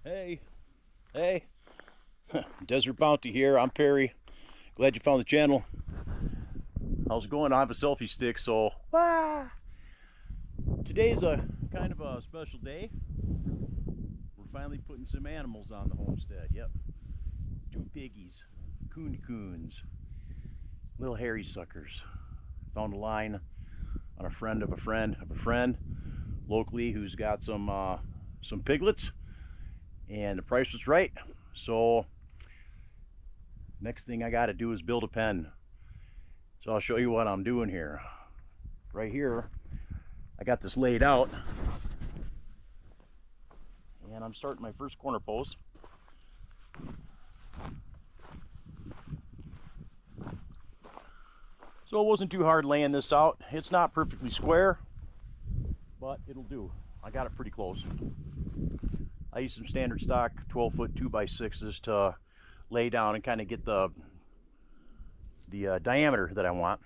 Hey, hey, Desert Bounty here. I'm Perry. Glad you found the channel. How's it going? I have a selfie stick, so today's a kind of a special day. We're finally putting some animals on the homestead. Yep, 2 piggies, coons, little hairy suckers. Found a line on a friend of a friend of a friend locally who's got some piglets, and the price was right. So next thing I got to do is build a pen. So I'll show you what I'm doing here. Right here, I got this laid out, and I'm starting my first corner post. So it wasn't too hard laying this out. It's not perfectly square, but it'll do. I got it pretty close. I use some standard stock 12-foot 2x6s to lay down and kind of get the diameter that I want.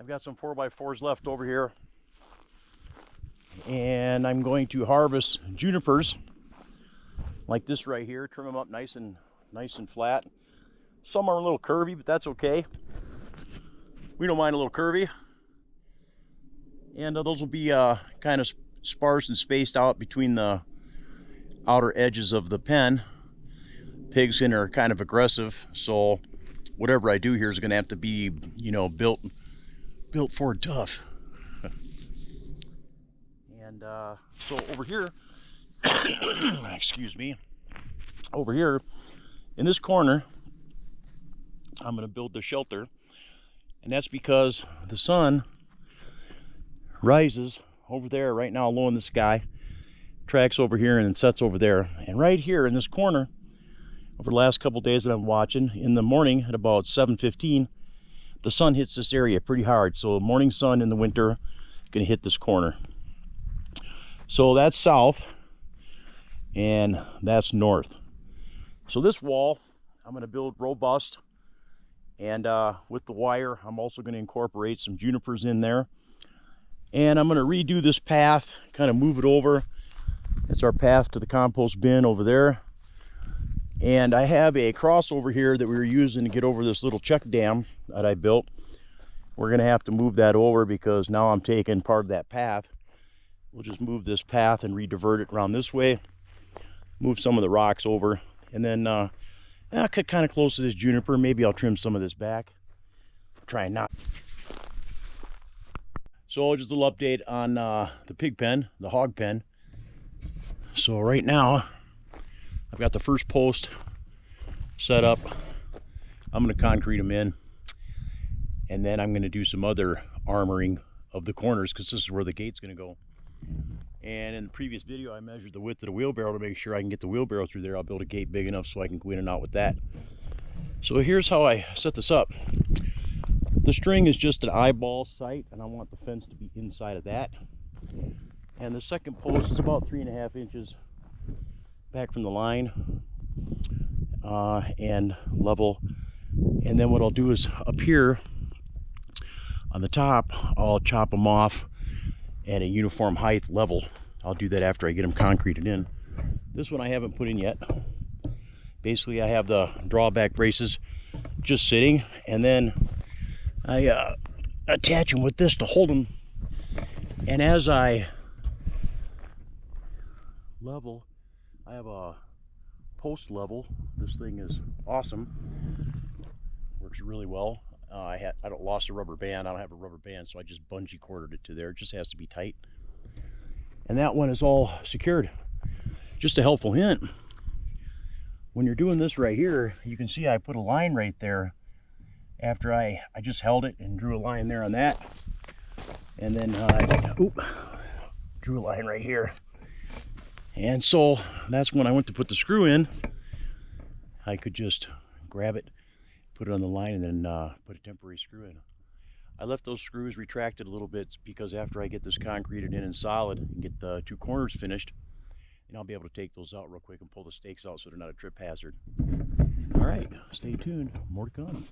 I've got some 4x4s left over here, and I'm going to harvest junipers like this right here. Trim them up nice and flat. Some are a little curvy, but that's okay. We don't mind a little curvy. And those will be kind of sparse and spaced out between the outer edges of the pen. Pigs in are kind of aggressive, so whatever I do here is going to have to be, you know, built for tough. And so over here, excuse me, over here in this corner, I'm going to build the shelter, and that's because the sun rises over there right now low in the sky, tracks over here, and then sets over there. And right here in this corner, over the last couple days that I'm watching, in the morning at about 7:15, the sun hits this area pretty hard. So the morning sun in the winter is going to hit this corner. So that's south, and that's north. So this wall I'm going to build robust, and with the wire I'm also going to incorporate some junipers in there. And I'm going to redo this path, kind of move it over. It's our path to the compost bin over there. And I have a crossover here that we were using to get over this little check dam that I built. We're going to have to move that over because now I'm taking part of that path. We'll just move this path and re-divert it around this way. Move some of the rocks over. And then I'll cut kind of close to this juniper. Maybe I'll trim some of this back. Try and not. So just a little update on the pig pen, the hog pen. So right now, I've got the first post set up. I'm going to concrete them in, and then I'm going to do some other armoring of the corners because this is where the gate's going to go. And in the previous video, I measured the width of the wheelbarrow to make sure I can get the wheelbarrow through there. I'll build a gate big enough so I can go in and out with that. So here's how I set this up. The string is just an eyeball sight, and I want the fence to be inside of that. And the second post is about 3.5 inches back from the line and level. And then what I'll do is up here on the top, I'll chop them off at a uniform height level. I'll do that after I get them concreted in. This one I haven't put in yet. Basically, I have the drawback braces just sitting, and then I attach them with this to hold them. And as I level, I have a post level. This thing is awesome. Works really well. I don't lost a rubber band. I don't have a rubber band, so I just bungee corded it to there. It just has to be tight. And that one is all secured. Just a helpful hint. When you're doing this right here, you can see I put a line right there. After I just held it and drew a line there on that, and then drew a line right here. And so that's when I went to put the screw in. I could just grab it, put it on the line, and then put a temporary screw in. I left those screws retracted a little bit because after I get this concreted in and solid and get the 2 corners finished, and I'll be able to take those out real quick and pull the stakes out so they're not a trip hazard. All right, stay tuned. More to come.